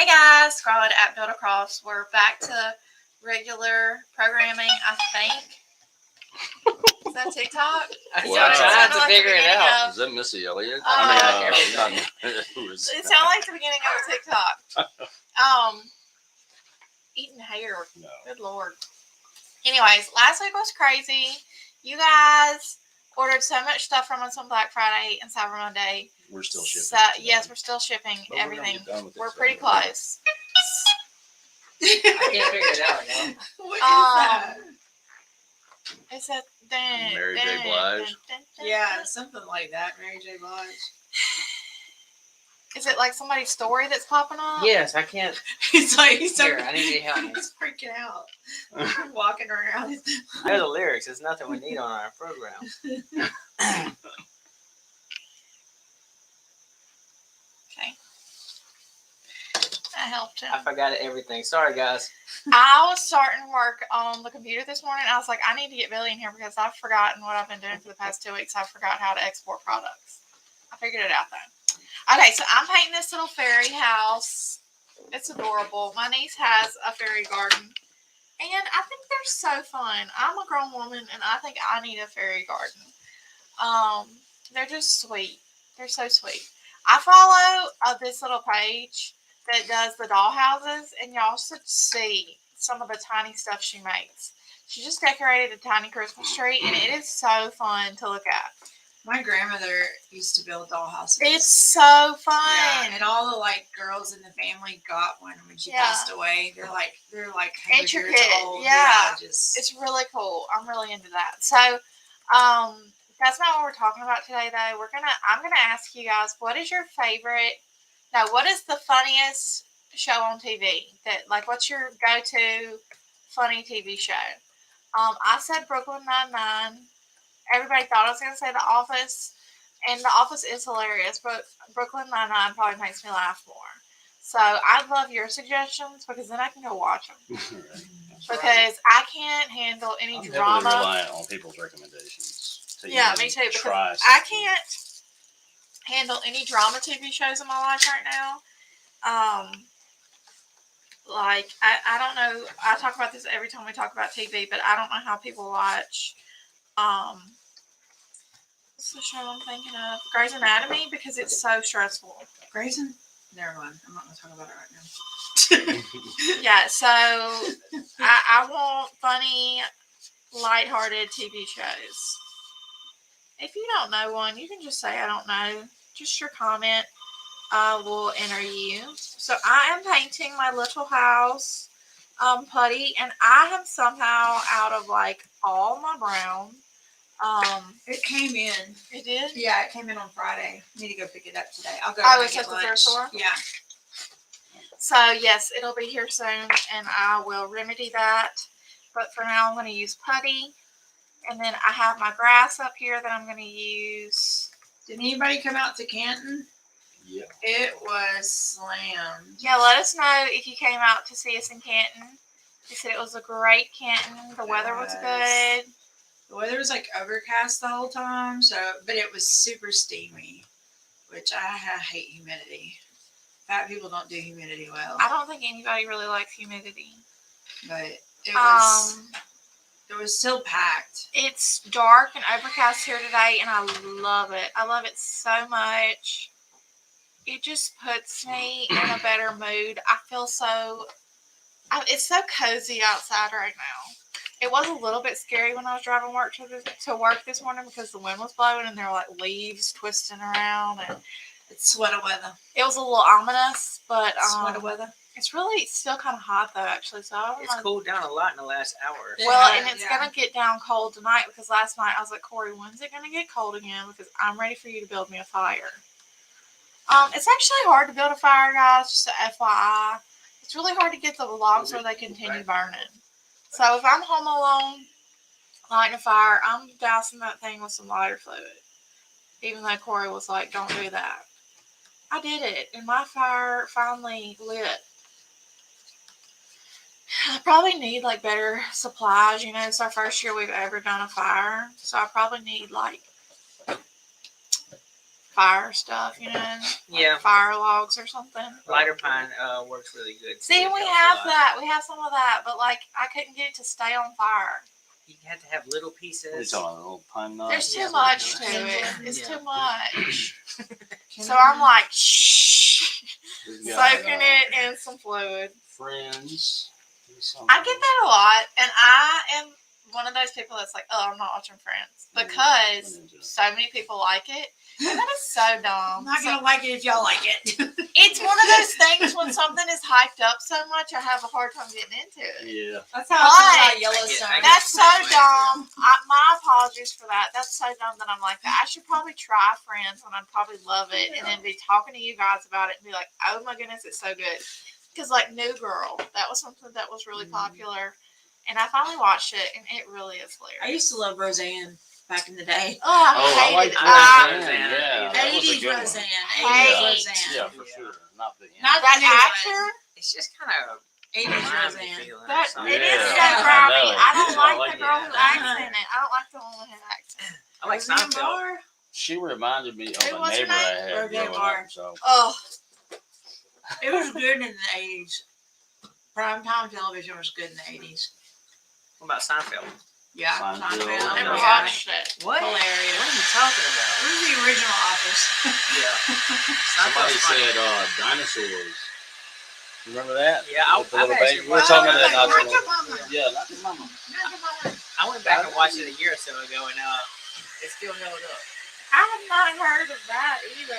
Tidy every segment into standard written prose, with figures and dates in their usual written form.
Hey guys, squad at Build Across. We're back to regular programming, I think. Is that TikTok? Well, I have to figure it out. Is that Missy Elliott? It sounded like the beginning of a TikTok. Eating hair. No. Good Lord. Anyways, last week was crazy. You guys ordered so much stuff from us on Black Friday and Cyber Monday. We're still shipping. So, yes, we're still shipping everything. We're pretty close. I can't figure it out, y'all. What is that? It's a Mary J. Blige. Yeah, something like that. Mary J. Blige. Is it like somebody's story that's popping up? Yes, I can't. It's like he's Here, I need you to help me. He's freaking out. Walking around. I know the lyrics. It's nothing we need on our program. Okay. That helped him. I forgot everything. Sorry, guys. I was starting work on the computer this morning. I was like, I need to get Billy in here because I've forgotten what I've been doing for the past 2 weeks. I forgot how to export products. I figured it out though. Okay, so I'm painting this little fairy house. It's adorable. My niece has a fairy garden. And I think they're so fun. I'm a grown woman and I think I need a fairy garden. They're just sweet. They're so sweet. I follow this little page that does the doll houses, and y'all should see some of the tiny stuff she makes. She just decorated a tiny Christmas tree, and it is so fun to look at. My grandmother used to build dollhouses. It's so fun. Yeah, and all the girls in the family got one when she passed away. They're like 100 years old. Yeah. Just It's really cool. I'm really into that. So, that's not what we're talking about today, though. I'm gonna ask you guys, what is your favorite? No, what is the funniest show on TV? What's your go-to funny TV show? I said Brooklyn Nine-Nine. Everybody thought I was going to say The Office, and The Office is hilarious, but Brooklyn Nine-Nine probably makes me laugh more. So I'd love your suggestions because then I can go watch them. Because I can't handle any drama. I'm reliant on people's recommendations. Yeah, me too. Because I can't handle any drama TV shows in my life right now. I don't know. I talk about this every time we talk about TV, but I don't know how people watch. What's the show I'm thinking of? Grey's Anatomy, because it's so stressful. Grayson? Never mind. I'm not going to talk about it right now. Yeah, so I want funny, lighthearted TV shows. If you don't know one, you can just say I don't know. Just your comment will enter you. So I am painting my little house putty, and I am somehow out of all my brown. It came in. It did? Yeah, it came in on Friday. I need to go pick it up today. I'll go. It's at the thrift store? Yeah. So yes, it'll be here soon, and I will remedy that. But for now, I'm going to use putty. And then I have my grass up here that I'm going to use. Did anybody come out to Canton? Yeah. It was slammed. Yeah, let us know if you came out to see us in Canton. They said it was a great Canton. The weather was good. The weather was overcast the whole time, but it was super steamy, which I hate humidity. Fat people don't do humidity well. I don't think anybody really likes humidity. But it was still packed. It's dark and overcast here today, and I love it. I love it so much. It just puts me in a better mood. I feel it's so cozy outside right now. It was a little bit scary when I was driving to work this morning because the wind was blowing and there were leaves twisting around. And it's sweater weather. It was a little ominous, but sweater weather. It's really still kind of hot though, actually. So it's cooled down a lot in the last hour. Well, and it's gonna get down cold tonight because last night I was like, Corey, when's it gonna get cold again? Because I'm ready for you to build me a fire. It's actually hard to build a fire, guys. Just a FYI, it's really hard to get the logs where they continue burning. So if I'm home alone, lighting a fire, I'm dousing that thing with some lighter fluid. Even though Corey was like, don't do that. I did it, and my fire finally lit. I probably need better supplies. It's our first year we've ever done a fire. So I probably need fire stuff, you know, like Yeah. fire logs or something. Lighter pine works really good. too. See, It we helps a have lot. that. We have some of that, but like I couldn't get it to stay on fire. You have to have little What are you pieces. talking about? An old pine knot? There's yeah, too much to yeah. it. It's Yeah. too much. Can So you- I'm like, shh, We've got, soaking it in some fluid. Friends. I get that a lot, and I am one of those people that's like, oh, I'm not watching Friends because so many people like it, and that is so I'm dumb. not gonna like it if y'all like it. It's one of those things when something is hyped up so much, I have a hard time getting into it. Yeah. That's how I feel But- about Yellowstone. I get- That's so dumb. My apologies for that. That's so dumb that I'm like that. I should probably try Friends when I'd probably love it, and then be talking to you guys about it and be like, oh my goodness, it's so good. Because like New Girl, that was something that was really popular, and I finally watched it, and it really is I hilarious. used to love Roseanne back in the day. Oh, I Oh, I hated like it. Roseanne. Yeah, that was a 80s good one. Roseanne. Hey. 80s Roseanne. Yeah, for sure. Not the end. Not That the new one. actor, It's just kind of 80s grimy Roseanne. feeling. or that something. it is so Yeah, I grimy. know. I don't I like like the girl it. who acts in it. I don't like the woman who acts in it. I like Roseanne Seinfeld. Barr. She reminded me of Who a was her neighbor I name? had Roseanne growing Barr. up. So Oh, It was good in the 80s. Primetime television was good in the 80s. What about Seinfeld? Yeah, Seinfeld. Seinfeld. I never Oh, yeah. watched it. What? Hilarious. What are you talking It about? was the original Office. Yeah. somebody Seinfeld's funny. said dinosaurs. Remember that? Yeah, With the I've little actually baby. We were watched talking that. about that not Not too your long. mama. Yeah, not your mama. Not your mama. I went back and watched it a year or so ago, and it still held up. I have not heard of that either.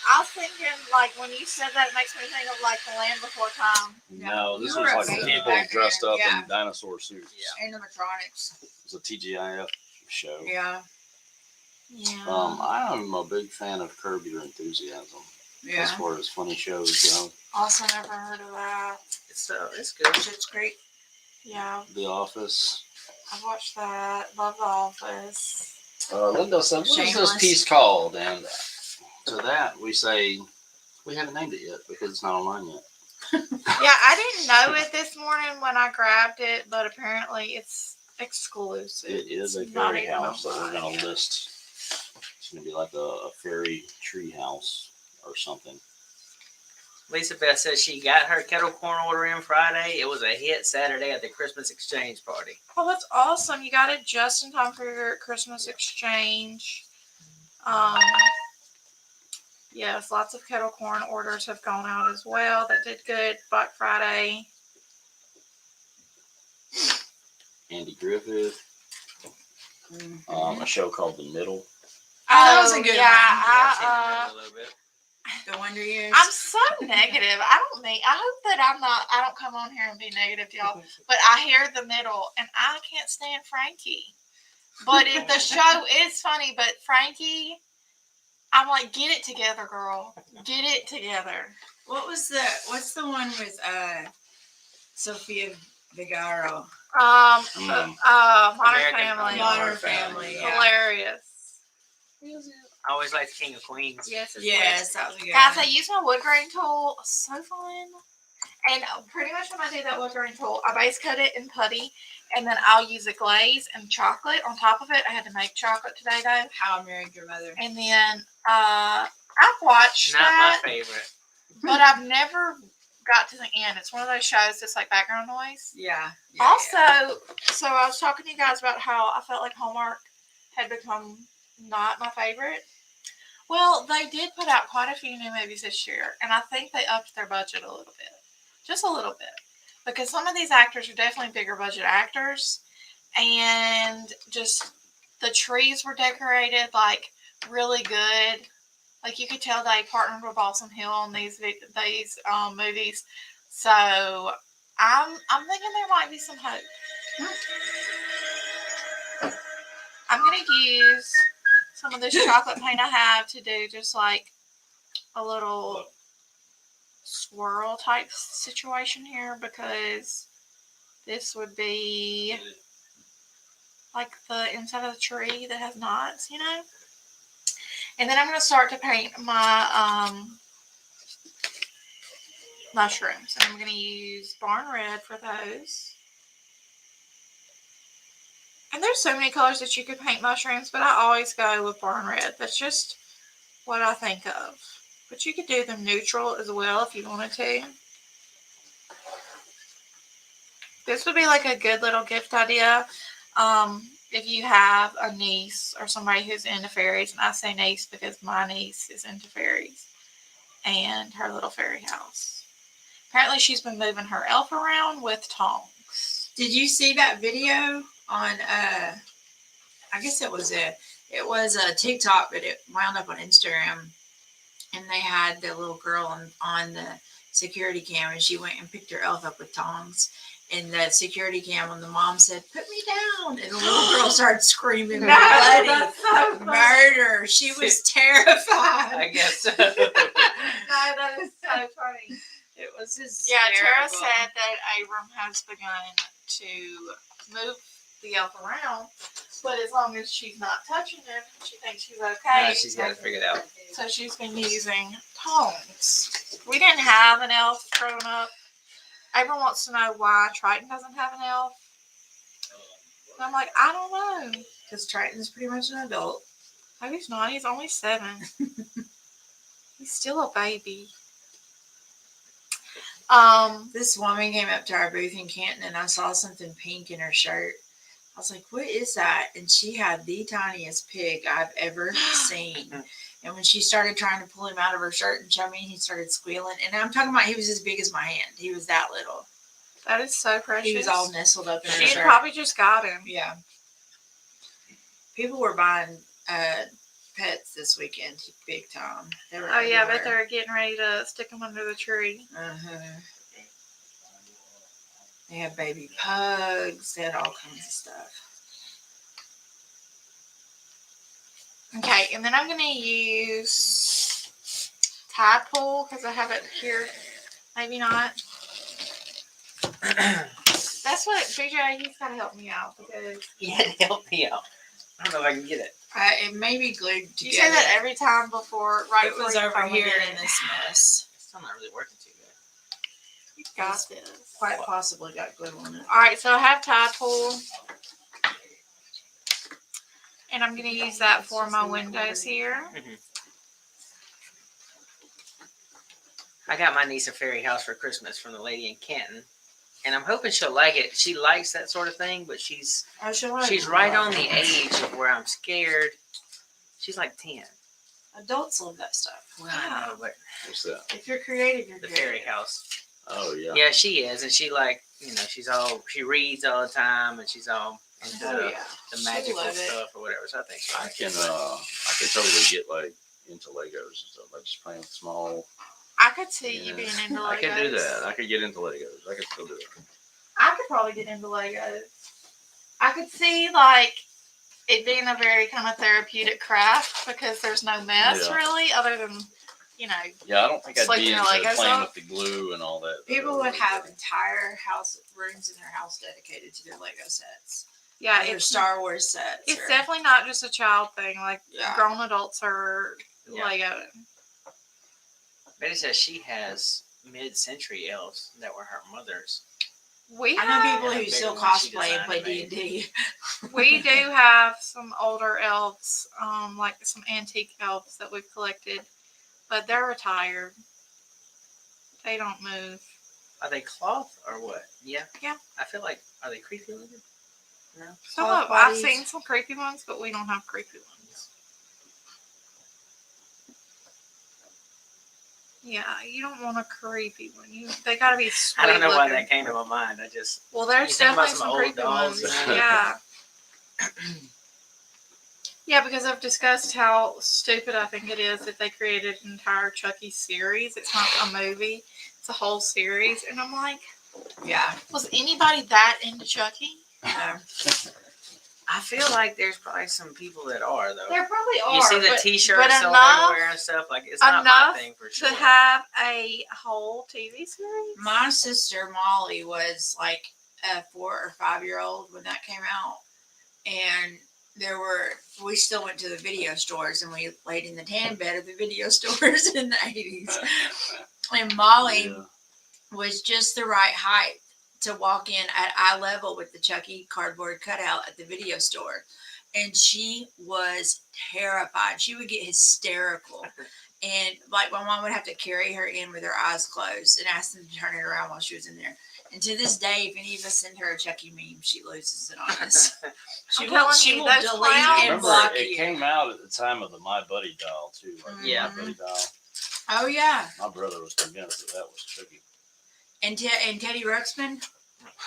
I was thinking, like, when you said that, it makes me think of, like, The Land Before Time. No, this You was were like amazing people back dressed then, up yeah. in dinosaur suits. Yeah. Animatronics. It was a TGIF show. Yeah. Yeah. I'm a big fan of Curb Your Enthusiasm as Yeah. far as funny shows go. Also never heard of that. It's good. Shit's great. Yeah, The Office. I've watched that. Love The Office. Linda said, "What is this Shameless. piece called?" And to that we say, "We haven't named it yet because it's not online yet." Yeah, I didn't know it this morning when I grabbed it, but apparently it's exclusive. It is a It's not fairy even house that we're online going to yet. list. It's going to be like a fairy tree house or something. Lisa Beth says she got her kettle corn order in Friday. It was a hit Saturday at the Christmas exchange party. Oh, that's awesome. You got it just in time for your Christmas exchange. Yes, lots of kettle corn orders have gone out as well. That did good Black Friday. Andy Griffith, Mhm. a show called The Middle. Oh, that was a good yeah, I've seen I, it a little bit. The Wonder Years. I'm so negative. I hope that I don't come on here and be negative, y'all. But I hear The Middle, and I can't stand Frankie. But the show is funny, but Frankie, I'm like, get it together, girl. Get it together. What's the one with Sofia Vergara? Modern American Family. Modern Family, yeah. Hilarious. I always liked King of Queens. Yes, it's Yes, that was a good Guys, I one. use my wood grain tool. So fun. And pretty much when I do that wood grain tool, I base coat it in putty, and then I'll use a glaze and chocolate on top of it. I had to make chocolate today, though. How I Married Your Mother. And then I've watched Not that, my favorite. but I've never got to the end. It's one of those shows that's like background noise. Yeah. Also, so I was talking to you guys about how I felt like Hallmark had become not my favorite. Well, they did put out quite a few new movies this year, and I think they upped their budget a little bit. Just a little bit. Because some of these actors are definitely bigger budget actors, and just the trees were decorated like really good. Like you could tell they partnered with Balsam Hill on these movies. So I'm thinking there might be some hope. I'm gonna use some of this chocolate paint I have to do just like a little swirl type situation here, because this would be like the inside of the tree that has knots, you know. And then I'm going to start to paint my mushrooms. And I'm going to use Barn Red for those. And there's so many colors that you could paint mushrooms, but I always go with Barn Red. That's just what I think of. But you could do them neutral as well if you wanted to. This would be like a good little gift idea. If you have a niece or somebody who's into fairies, and I say niece because my niece is into fairies and her little fairy house. Apparently she's been moving her elf around with tongs. Did you see that video on I guess it was a TikTok, but it wound up on Instagram, and they had the little girl on the security cam, and she went and picked her elf up with tongs. And the security cam, and the mom said, "Put me down," and the little girl started screaming, No, "Bloody that's so funny. murder!" She was terrified. I guess so. No, that is so funny. It was Yeah, Tara hysterical. said that Abram has begun to move the elf around, but as long as she's not touching him, she thinks she's okay. No, she's got it figured out. So she's been using tongs. We didn't have an elf growing up. Abram wants to know why Triton doesn't have an elf. And I'm like, I don't know. Because Triton's pretty much an adult. No, he's not. He's only 7. He's still a baby. This woman came up to our booth in Canton, and I saw something pink in her shirt. I was like, "What is that?" And she had the tiniest pig I've ever seen. And when she started trying to pull him out of her shirt and show me, he started squealing. And I'm talking about he was as big as my hand. He was that little. That is so precious. He was all nestled up in her She shirt. probably just got him. Yeah. People were buying pets this weekend, big time. They were Oh yeah, I bet everywhere. they're getting ready to stick them under the tree. Uh-huh. They had baby pugs. They had all kinds of stuff. Okay, and then I'm going to use Tide Pool because I have it here. Maybe not. That's what BJ, he's got to help me out because You had to help me out. I don't know if I can get it. It may be glued together. you say that every time before, right? It was before you over finally here get in it. this mess. It's still not really working too good. You got this. Quite possibly got glue on it. All right, so I have Tide Pool. And I'm going to use that for my windows here. I got my niece a fairy house for Christmas from the lady in Canton, and I'm hoping she'll like it. She likes that sort of thing, but she's right on the age of where I'm scared. She's like 10. Adults love that stuff. Well, I know, but What's that? If you're creative, you're the creative. fairy house. Oh yeah. Yeah, she is, and she she reads all the time, and she's all into Oh, yeah. the magical love it. stuff or whatever. So I think she'll I like can it. totally get like into Legos and stuff. Like just playing with small. I could see you Yeah. being into Legos. I could do that. I could get into Legos. I could still do it. I could probably get into Legos. I could see like it being a very kind of therapeutic craft because there's no mess Yeah. really, other than Yeah, I don't think I'd Sleeping be your into Legos playing off? with the glue and all that. People would have entire rooms in their house dedicated to their Lego sets. yeah, Their it's Star Wars sets. it's or- definitely not just a child thing. Like Yeah. grown adults are Yeah. Lego. Betty says she has mid-century elves that were her mother's. We I know have, people who bigger still one she cosplay and play designed and D&D. we do have some older elves, like some antique elves that we've collected, but they're retired. They don't move. Are they cloth or what? Yeah. Yeah. I feel like, are they creepy looking? No. Some Cloth of I've bodies. seen some creepy ones, but we don't have creepy ones. Yeah, you don't want a creepy one. They gotta be sweet I don't know why looking. that came to my mind. I just, Well, there's You think about definitely some some old creepy dolls, ones. yeah. Yeah. Yeah, because I've discussed how stupid I think it is that they created an entire Chucky series. It's not a movie; it's a whole series, and I'm like, Yeah. was anybody that into Chucky? I feel like there's probably some people that are though. There probably are. You see the but T-shirts but sold enough everywhere and stuff. Like it's not my enough thing for sure. to have a whole TV series. My sister Molly was like a 4 or 5 year old when that came out. And we still went to the video stores and we laid in the tan bed of the video stores in the 80s. And Molly Yeah. was just the right height to walk in at eye level with the Chucky cardboard cutout at the video store. and she was terrified. She would get hysterical. And like my mom would have to carry her in with her eyes closed and ask them to turn it around while she was in there. And to this day, if any of us send her a Chucky meme, she loses it on us. She I'm will, telling she you, will those delete clowns- and Remember, block it you. came out at the time of the My Buddy doll too. Like Yeah. My Buddy doll. Oh yeah, My brother was convinced that was Chucky. and Teddy Ruxpin.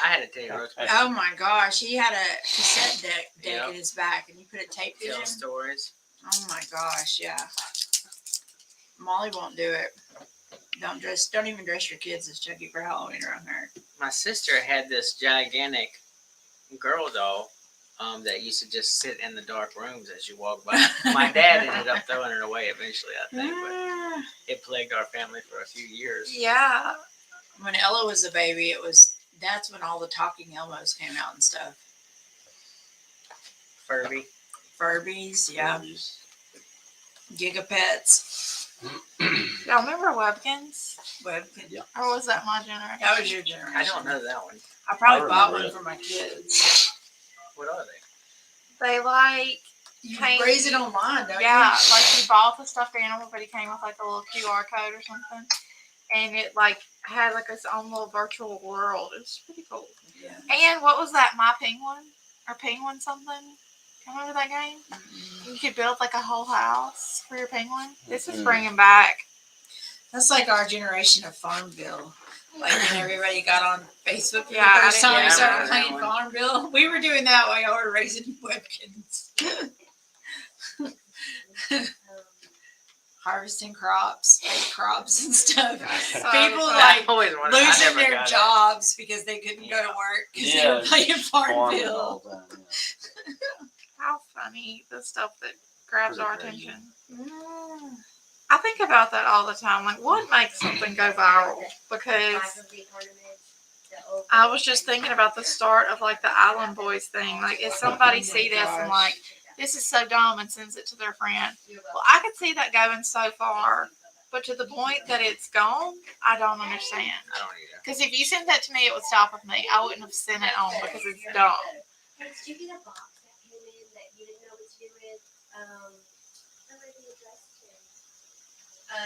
I had to tell you, Roach, Oh my gosh, he had a cassette deck Yep. in his back, and you put a tape to tell him. stories. Oh my gosh, yeah. Molly won't do it. Don't even dress your kids as Chucky for Halloween around her. My sister had this gigantic girl doll that used to just sit in the dark rooms as you walk by. My dad ended up throwing it away eventually, I think, but it plagued our family for a few years. Yeah. When Ella was a baby, that's when all the talking Elmos came out and stuff. Furby. Furbies, yeah. Gigapets. Y'all remember Webkins? Webkins. Yeah. Or was that my generation? That was your generation. I don't know that one. I probably I bought remember one it. for my kids. What are they? They like, You Paint- raise it online, don't yeah, you? like you bought the stuffed animal, but he came with like a little QR code or something. And it like had like its own little virtual world. It was pretty cool. Yeah. And what was that, My Penguin? Or Penguin something? Remember that game? You could build like a whole house for your penguin. This is Mhm. bringing back. That's like our generation of Farmville. Like when everybody got on Facebook for Yeah, the first I time didn't- we yeah, I started remember that playing one. Farmville. We were doing that while y'all were raising Webkins. Harvesting crops, fake crops and stuff. So People fun. like I always wanted. I losing never their got it. jobs because they couldn't go to work because they were Yeah. playing Farming Farmville. all the time, yeah. How funny the stuff that grabs Pretty our crazy. attention. I think about that all the time. Like, what makes something go viral? Because I was just thinking about the start of like the Island Boys thing. Like, if somebody see this and like, this is so dumb and sends it to their friend. Well, I could see that going so far, but to the point that it's gone, I don't understand. I don't either. Because if you sent that to me, it would stop with me. I wouldn't have sent it on because it's dumb. Did you get a box that came in that you didn't know what to do with? Who were the address to?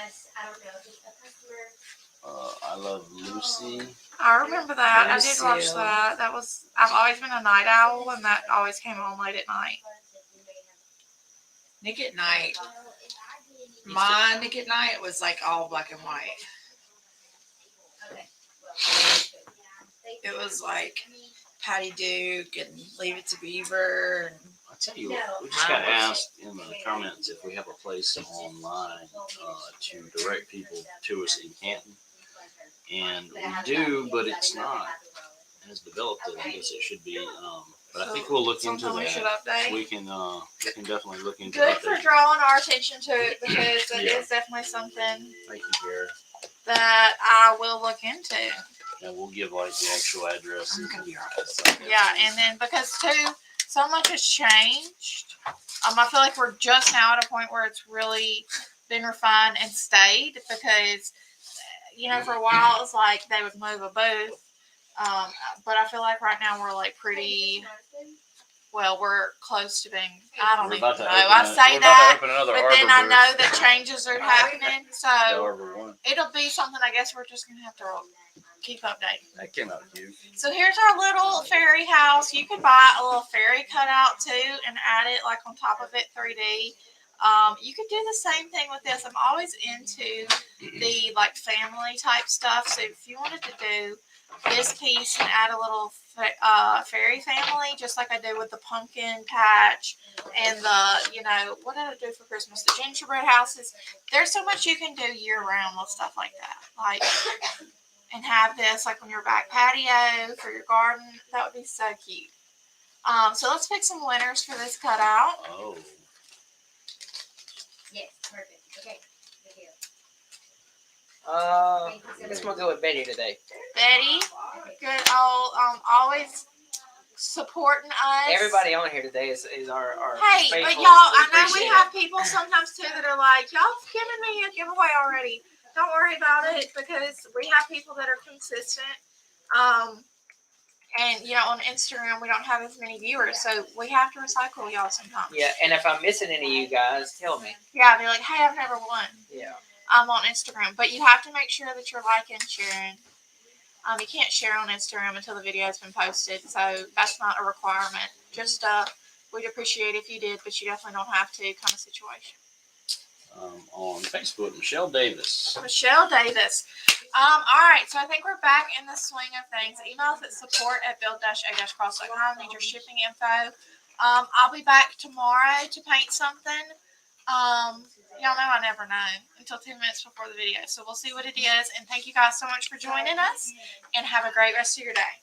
Us. I don't know. Just a customer. I Love Lucy. I remember that. I did watch Lucille. that. That was. I've always been a night owl, and that always came on late at night. Nick at Night. Well, if I did, My Nick at Night was like all black and white. okay. Well, yeah, It was like Patty Duke and Leave It to Beaver. And I tell you what, No. we just got asked in the comments if we have a place online to direct people to us in Canton. And we do, but it's not as developed as I guess it should be. But I think we'll look into Something we should that. update. We can definitely look into Good for that. drawing our attention to it because it Yeah. is definitely something Thank you, Jared. that I will look into. And we'll give like the actual address. I'm gonna be honest. Yeah, and then because too, so much has changed. I feel like we're just now at a point where it's really been refined and stayed because, you know, for a while it was like they would move a booth. But I feel like right now we're like pretty, well, we're close to being, I don't We're even know. about to I open say we're that, about to open another but then Arbor I booth. know that changes are happening. The So Arbor one. it'll be something I guess we're just going to have to keep updating. That came out cute. So here's our little fairy house. You could buy a little fairy cutout too and add it like on top of it 3D. You could do the same thing with this. I'm always into the like family type stuff. So if you wanted to do this piece and add a little fairy family, just like I did with the pumpkin patch and the, you know, what did I do for Christmas? The gingerbread houses. There's so much you can do year round with stuff like that. Like, and have this like on your back patio for your garden. That would be so cute. So let's pick some winners for this cutout. Oh. Yes, perfect. Okay. Good deal. I guess we'll go with Betty today. Betty, good old, always supporting us. Everybody on here today is our Hey, but faithfuls. y'all, I know we appreciate have people sometimes too that are like, y'all giving me a giveaway already. Don't worry about it because we have people that are consistent. And on Instagram we don't have as many viewers, so we have to recycle y'all sometimes. Yeah, and if I'm missing any of you guys, tell me. Yeah, be like, hey, I've never won. Yeah. I'm on Instagram, but you have to make sure that you're liking, sharing. You can't share on Instagram until the video has been posted, so that's not a requirement. Just we'd appreciate if you did, but you definitely don't have to, kind of situation. On Facebook, Michelle Davis. Michelle Davis. All right, so I think we're back in the swing of things. Email us at support@build-a-cross.com. Need your shipping info. I'll be back tomorrow to paint something. Y'all know I never know until 2 minutes before the video, so we'll see what it is. And thank you guys so much for joining us, and have a great rest of your day.